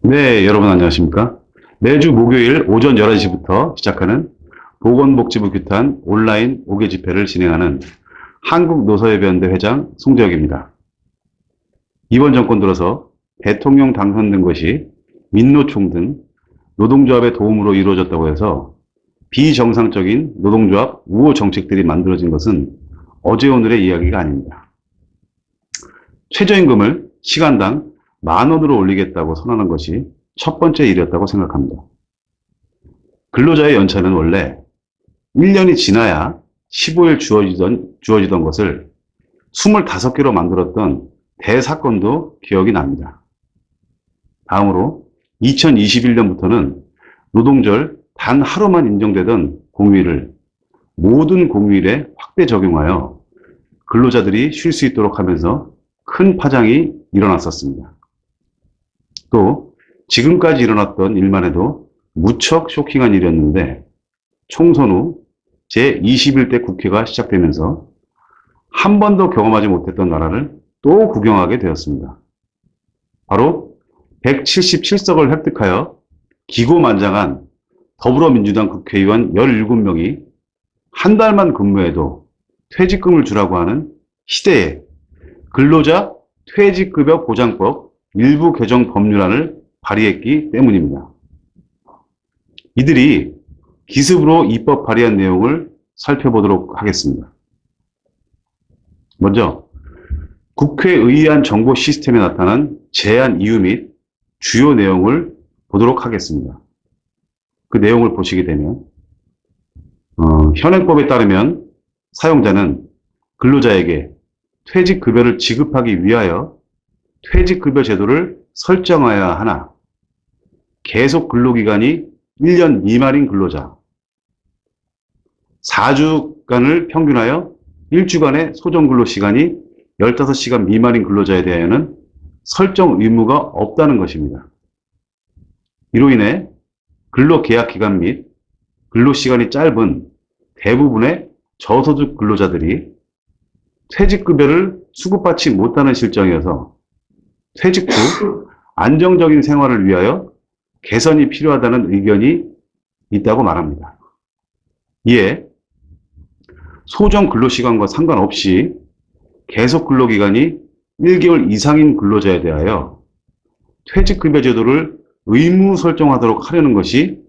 네, 여러분 안녕하십니까? 매주 목요일 오전 11시부터 시작하는 보건복지부 규탄 온라인 5개 집회를 진행하는 한국노사협연대 회장 송재혁입니다. 이번 정권 들어서 대통령 당선된 것이 민노총 등 노동조합의 도움으로 이루어졌다고 해서 비정상적인 노동조합 우호 정책들이 만들어진 것은 어제 오늘의 이야기가 아닙니다. 최저임금을 시간당 10,000원으로 올리겠다고 선언한 것이 첫 번째 일이었다고 생각합니다. 근로자의 연차는 원래 1년이 지나야 15일 주어지던 것을 25개로 만들었던 대사건도 기억이 납니다. 다음으로 2021년부터는 노동절 단 하루만 인정되던 공휴일을 모든 공휴일에 확대 적용하여 근로자들이 쉴 수 있도록 하면서 큰 파장이 일어났었습니다. 또 지금까지 일어났던 일만 해도 무척 쇼킹한 일이었는데 총선 후 제21대 국회가 시작되면서 한 번도 경험하지 못했던 나라를 또 구경하게 되었습니다. 바로 177석을 획득하여 기고만장한 더불어민주당 국회의원 17명이 한 달만 근무해도 퇴직금을 주라고 하는 시대에 근로자 퇴직급여 보장법 일부 개정 법률안을 발의했기 때문입니다. 이들이 기습으로 입법 발의한 내용을 살펴보도록 하겠습니다. 먼저 국회의안 정보 시스템에 나타난 제안 이유 및 주요 내용을 보도록 하겠습니다. 그 내용을 보시게 되면 현행법에 따르면 사용자는 근로자에게 퇴직급여를 지급하기 위하여 퇴직급여 제도를 설정해야 하나 계속 근로기간이 1년 미만인 근로자 4주간을 평균하여 1주간의 소정근로시간이 15시간 미만인 근로자에 대하여는 설정 의무가 없다는 것입니다. 이로 인해 근로계약기간 및 근로시간이 짧은 대부분의 저소득 근로자들이 퇴직급여를 수급받지 못하는 실정이어서 퇴직 후 안정적인 생활을 위하여 개선이 필요하다는 의견이 있다고 말합니다. 이에 소정 근로시간과 상관없이 계속 근로기간이 1개월 이상인 근로자에 대하여 퇴직급여 제도를 의무 설정하도록 하려는 것이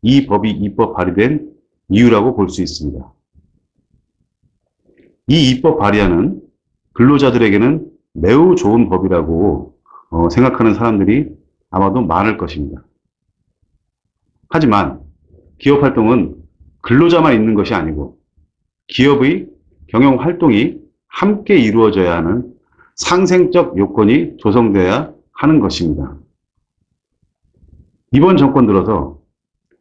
이 법이 입법 발의된 이유라고 볼 수 있습니다. 이 입법 발의안은 근로자들에게는 매우 좋은 법이라고 생각하는 사람들이 아마도 많을 것입니다. 하지만 기업활동은 근로자만 있는 것이 아니고 기업의 경영활동이 함께 이루어져야 하는 상생적 요건이 조성돼야 하는 것입니다. 이번 정권 들어서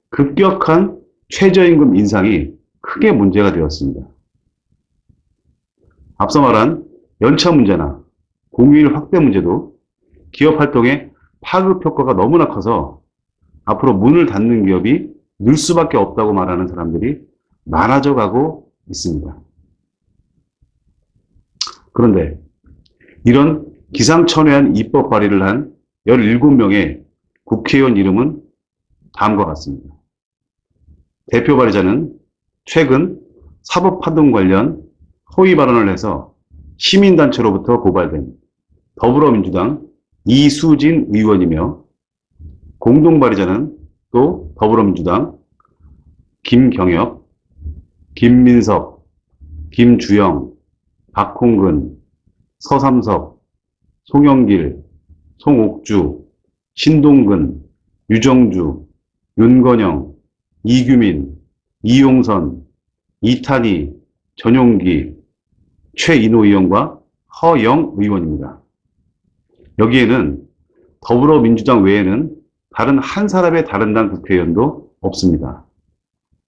급격한 최저임금 인상이 크게 문제가 되었습니다. 앞서 말한 연차 문제나 공휴일 확대 문제도 기업 활동의 파급 효과가 너무나 커서 앞으로 문을 닫는 기업이 늘 수밖에 없다고 말하는 사람들이 많아져 가고 있습니다. 그런데 이런 기상천외한 입법 발의를 한 17명의 국회의원 이름은 다음과 같습니다. 대표 발의자는 최근 사법파동 관련 허위 발언을 해서 시민단체로부터 고발된 더불어민주당 이수진 의원이며 공동 발의자는 또 더불어민주당 김경엽, 김민석, 김주영, 박홍근, 서삼석, 송영길, 송옥주, 신동근, 유정주, 윤건영, 이규민, 이용선, 이탄희, 전용기, 최인호 의원과 허영 의원입니다. 여기에는 더불어민주당 외에는 다른 한 사람의 다른 당 국회의원도 없습니다.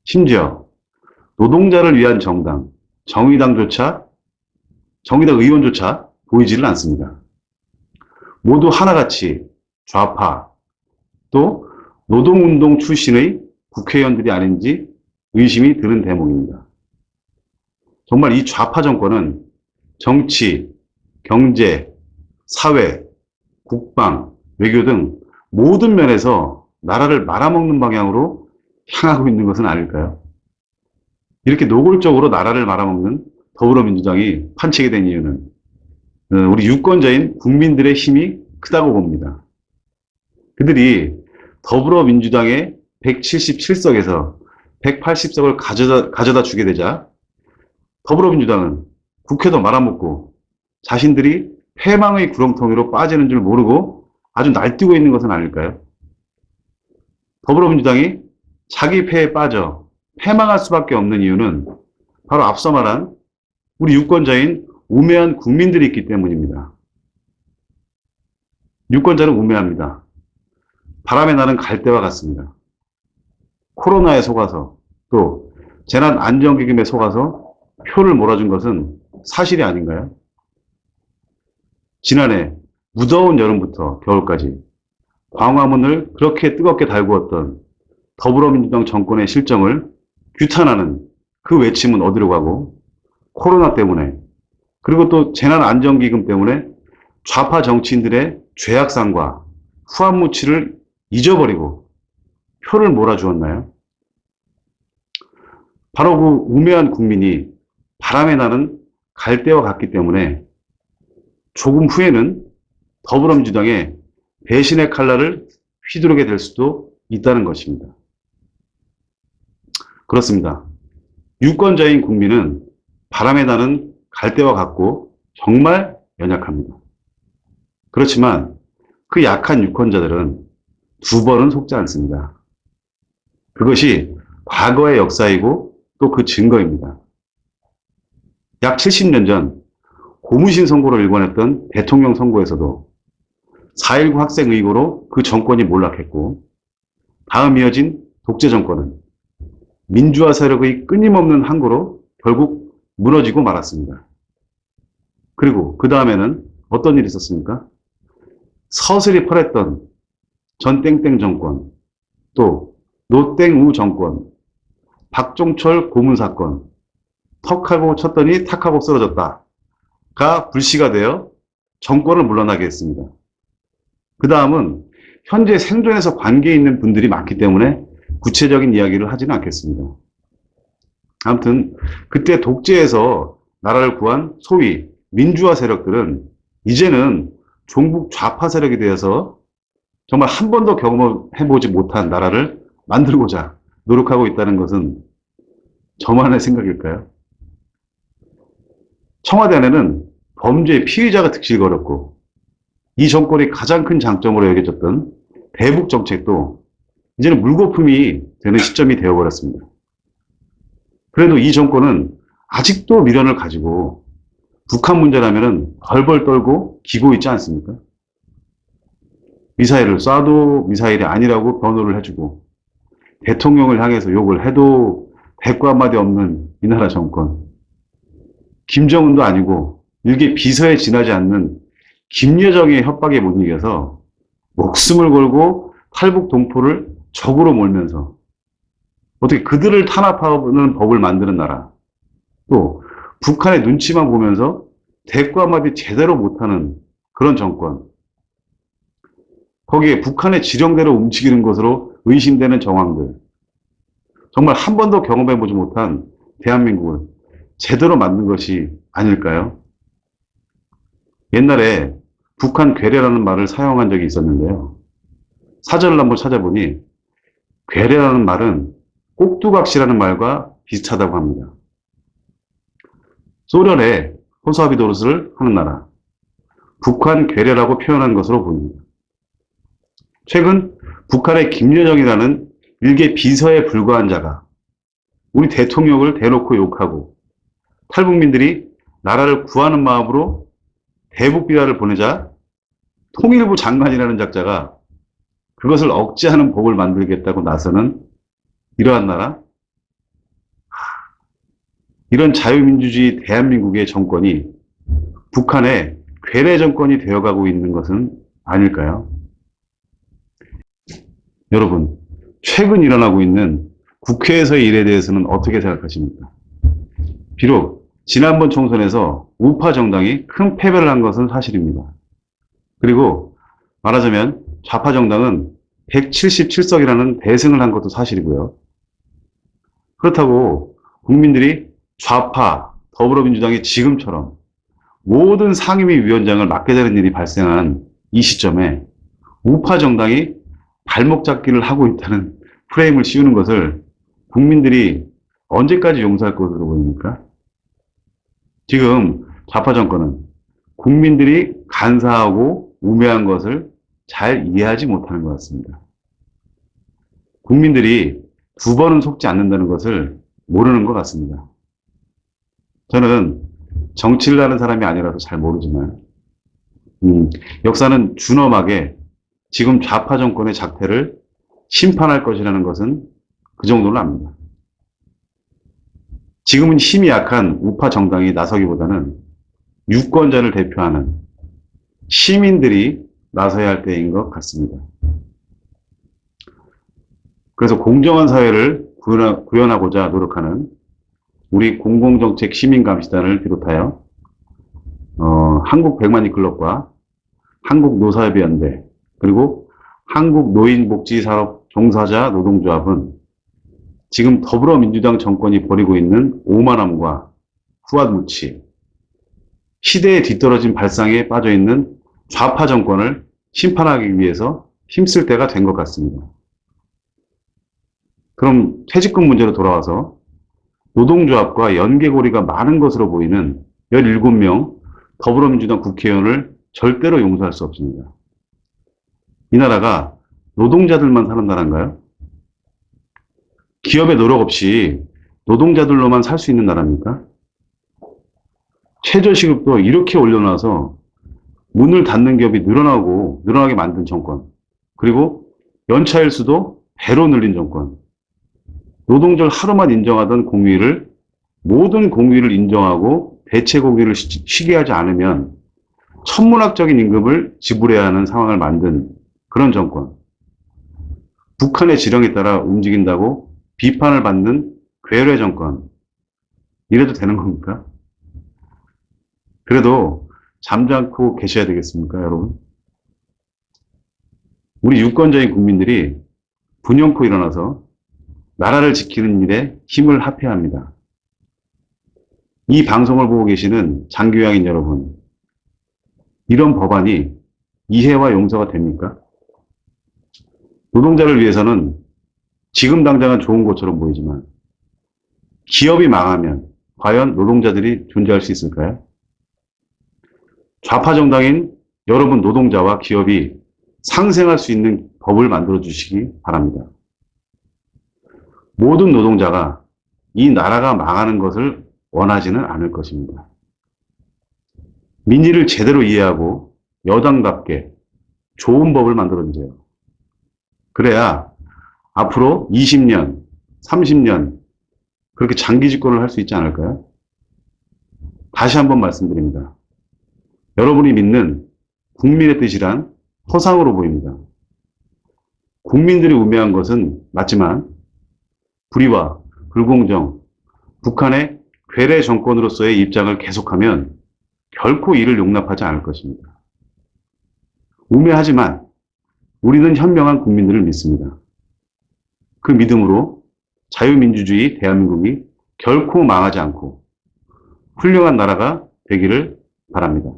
심지어 노동자를 위한 정당, 정의당 의원조차 보이지를 않습니다. 모두 하나같이 좌파, 또 노동운동 출신의 국회의원들이 아닌지 의심이 드는 대목입니다. 정말 이 좌파 정권은 정치, 경제, 사회, 국방, 외교 등 모든 면에서 나라를 말아먹는 방향으로 향하고 있는 것은 아닐까요? 이렇게 노골적으로 나라를 말아먹는 더불어민주당이 판치게 된 이유는 우리 유권자인 국민들의 힘이 크다고 봅니다. 그들이 더불어민주당의 177석에서 180석을 가져다 주게 되자 더불어민주당은 국회도 말아먹고 자신들이 패망의 구렁텅이로 빠지는 줄 모르고 아주 날뛰고 있는 것은 아닐까요? 더불어민주당이 자기 패에 빠져 패망할 수밖에 없는 이유는 바로 앞서 말한 우리 유권자인 우매한 국민들이 있기 때문입니다. 유권자는 우매합니다. 바람에 나는 갈대와 같습니다. 코로나에 속아서 또 재난안전기금에 속아서 표를 몰아준 것은 사실이 아닌가요? 지난해 무더운 여름부터 겨울까지 광화문을 그렇게 뜨겁게 달구었던 더불어민주당 정권의 실정을 규탄하는 그 외침은 어디로 가고 코로나 때문에 그리고 또 재난안전기금 때문에 좌파 정치인들의 죄악상과 후한무치를 잊어버리고 표를 몰아주었나요? 바로 그 우매한 국민이 바람에 나는 갈대와 같기 때문에 조금 후에는 더불어민주당의 배신의 칼날을 휘두르게 될 수도 있다는 것입니다. 그렇습니다. 유권자인 국민은 바람에 나는 갈대와 같고 정말 연약합니다. 그렇지만 그 약한 유권자들은 두 번은 속지 않습니다. 그것이 과거의 역사이고 또 그 증거입니다. 약 70년 전 고무신 선고를 일궈냈던 대통령 선거에서도 4.19 학생 의혹으로 그 정권이 몰락했고 다음 이어진 독재 정권은 민주화 세력의 끊임없는 항고로 결국 무너지고 말았습니다. 그리고 그 다음에는 어떤 일이 있었습니까? 서슬이 펄했던 전땡땡 정권, 또 노땡우 정권, 박종철 고문 사건, 턱하고 쳤더니 탁하고 쓰러졌다가 불씨가 되어 정권을 물러나게 했습니다. 그 다음은 현재 생존에서 관계에 있는 분들이 많기 때문에 구체적인 이야기를 하지는 않겠습니다. 아무튼 그때 독재에서 나라를 구한 소위 민주화 세력들은 이제는 종북 좌파 세력이 되어서 정말 한 번도 경험해보지 못한 나라를 만들고자 노력하고 있다는 것은 저만의 생각일까요? 청와대 안에는 범죄의 피의자가 득실거렸고 이 정권이 가장 큰 장점으로 여겨졌던 대북 정책도 이제는 물거품이 되는 시점이 되어버렸습니다. 그래도 이 정권은 아직도 미련을 가지고 북한 문제라면 벌벌 떨고 기고 있지 않습니까? 미사일을 쏴도 미사일이 아니라고 변호를 해주고 대통령을 향해서 욕을 해도 대꾸 한마디 없는 이 나라 정권. 김정은도 아니고 일개 비서에 지나지 않는 김여정의 협박에 못 이겨서 목숨을 걸고 탈북 동포를 적으로 몰면서 어떻게 그들을 탄압하는 법을 만드는 나라. 또 북한의 눈치만 보면서 대꾸 한마디 제대로 못하는 그런 정권. 거기에 북한의 지령대로 움직이는 것으로 의심되는 정황들. 정말 한 번도 경험해보지 못한 대한민국을 제대로 만든 것이 아닐까요? 옛날에 북한 괴뢰라는 말을 사용한 적이 있었는데요. 사전을 한번 찾아보니 괴뢰라는 말은 꼭두각시라는 말과 비슷하다고 합니다. 소련의 호사비 노릇을 하는 나라, 북한 괴뢰라고 표현한 것으로 보입니다. 최근 북한의 김여정이라는 일개 비서에 불과한 자가 우리 대통령을 대놓고 욕하고 탈북민들이 나라를 구하는 마음으로 대북 비라를 보내자 통일부 장관이라는 작자가 그것을 억제하는 법을 만들겠다고 나서는 이러한 나라? 이런 자유민주주의 대한민국의 정권이 북한의 괴뢰 정권이 되어가고 있는 것은 아닐까요? 여러분, 최근 일어나고 있는 국회에서의 일에 대해서는 어떻게 생각하십니까? 비록 지난번 총선에서 우파 정당이 큰 패배를 한 것은 사실입니다. 그리고 말하자면 좌파 정당은 177석이라는 대승을 한 것도 사실이고요. 그렇다고 국민들이 좌파, 더불어민주당이 지금처럼 모든 상임위 위원장을 맡게 되는 일이 발생한 이 시점에 우파 정당이 발목 잡기를 하고 있다는 프레임을 씌우는 것을 국민들이 언제까지 용서할 것으로 보입니까? 지금 좌파 정권은 국민들이 간사하고 우매한 것을 잘 이해하지 못하는 것 같습니다. 국민들이 두 번은 속지 않는다는 것을 모르는 것 같습니다. 저는 정치를 하는 사람이 아니라서 잘 모르지만 역사는 준엄하게 지금 좌파 정권의 작태를 심판할 것이라는 것은 그 정도는 압니다. 지금은 힘이 약한 우파 정당이 나서기보다는 유권자를 대표하는 시민들이 나서야 할 때인 것 같습니다. 그래서 공정한 사회를 구현하고자 노력하는 우리 공공정책 시민감시단을 비롯하여 한국 백만이 클럽과 한국노사협의연대 그리고 한국노인복지산업 종사자 노동조합은 지금 더불어민주당 정권이 벌이고 있는 오만함과 후한무치, 시대에 뒤떨어진 발상에 빠져있는 좌파 정권을 심판하기 위해서 힘쓸 때가 된 것 같습니다. 그럼 퇴직금 문제로 돌아와서 노동조합과 연계고리가 많은 것으로 보이는 17명 더불어민주당 국회의원을 절대로 용서할 수 없습니다. 이 나라가 노동자들만 사는 나라인가요? 기업의 노력 없이 노동자들로만 살 수 있는 나라입니까? 최저시급도 이렇게 올려놔서 문을 닫는 기업이 늘어나게 만든 정권, 그리고 연차 일수도 배로 늘린 정권, 노동절 하루만 인정하던 공휴일을 모든 공휴일을 인정하고 대체 공휴일을 쉬게 하지 않으면 천문학적인 임금을 지불해야 하는 상황을 만든 그런 정권, 북한의 지령에 따라 움직인다고 비판을 받는 괴뢰 정권, 이래도 되는 겁니까? 그래도 잠잠고 계셔야 되겠습니까, 여러분? 우리 유권자인 국민들이 분연코 일어나서 나라를 지키는 일에 힘을 합해야 합니다. 이 방송을 보고 계시는 장교양인 여러분, 이런 법안이 이해와 용서가 됩니까? 노동자를 위해서는 지금 당장은 좋은 것처럼 보이지만 기업이 망하면 과연 노동자들이 존재할 수 있을까요? 좌파 정당인 여러분 노동자와 기업이 상생할 수 있는 법을 만들어 주시기 바랍니다. 모든 노동자가 이 나라가 망하는 것을 원하지는 않을 것입니다. 민의를 제대로 이해하고 여당답게 좋은 법을 만들어 주세요. 그래야 앞으로 20년, 30년 그렇게 장기 집권을 할 수 있지 않을까요? 다시 한번 말씀드립니다. 여러분이 믿는 국민의 뜻이란 허상으로 보입니다. 국민들이 우매한 것은 맞지만 불의와 불공정, 북한의 괴뢰 정권으로서의 입장을 계속하면 결코 이를 용납하지 않을 것입니다. 우매하지만 우리는 현명한 국민들을 믿습니다. 그 믿음으로 자유민주주의 대한민국이 결코 망하지 않고 훌륭한 나라가 되기를 바랍니다.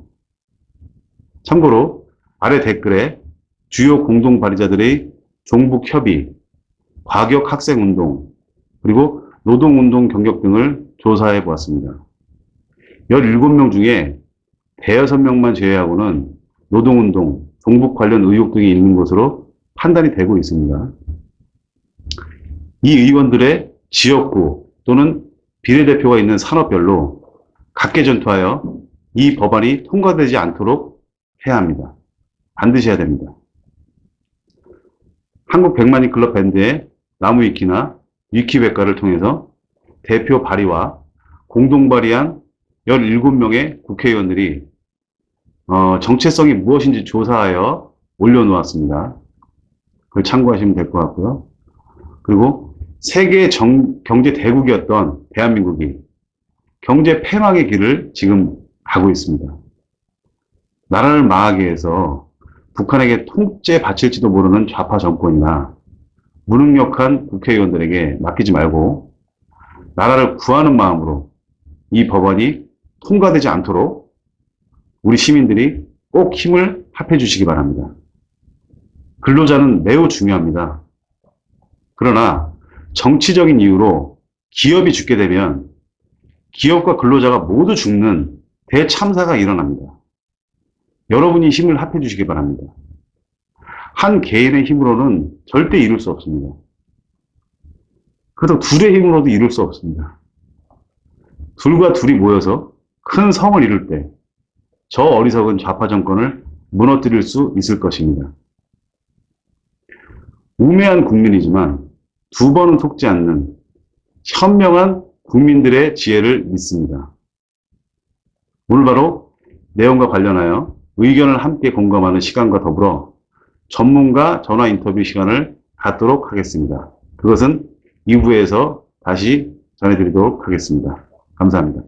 참고로 아래 댓글에 주요 공동 발의자들의 종북협의, 과격학생운동, 그리고 노동운동 경력 등을 조사해 보았습니다. 17명 중에 대여섯 명만 제외하고는 노동운동, 종북 관련 의혹 등이 있는 것으로 판단이 되고 있습니다. 이 의원들의 지역구 또는 비례대표가 있는 산업별로 각계전투하여 이 법안이 통과되지 않도록 해야 합니다. 반드시 해야 됩니다. 한국 백만이 클럽 밴드의 나무위키나 위키백과를 통해서 대표 발의와 공동 발의한 17명의 국회의원들이 정체성이 무엇인지 조사하여 올려놓았습니다. 그걸 참고하시면 될 것 같고요. 그리고 세계 경제 대국이었던 대한민국이 경제 폐망의 길을 지금 가고 있습니다. 나라를 망하게 해서 북한에게 통째 바칠지도 모르는 좌파 정권이나 무능력한 국회의원들에게 맡기지 말고 나라를 구하는 마음으로 이 법안이 통과되지 않도록 우리 시민들이 꼭 힘을 합해 주시기 바랍니다. 근로자는 매우 중요합니다. 그러나 정치적인 이유로 기업이 죽게 되면 기업과 근로자가 모두 죽는 대참사가 일어납니다. 여러분이 힘을 합해 주시기 바랍니다. 한 개인의 힘으로는 절대 이룰 수 없습니다. 그래도 둘의 힘으로도 이룰 수 없습니다. 둘과 둘이 모여서 큰 성을 이룰 때 저 어리석은 좌파 정권을 무너뜨릴 수 있을 것입니다. 우매한 국민이지만 두 번은 속지 않는 현명한 국민들의 지혜를 믿습니다. 오늘 바로 내용과 관련하여 의견을 함께 공감하는 시간과 더불어 전문가 전화 인터뷰 시간을 갖도록 하겠습니다. 그것은 2부에서 다시 전해드리도록 하겠습니다. 감사합니다.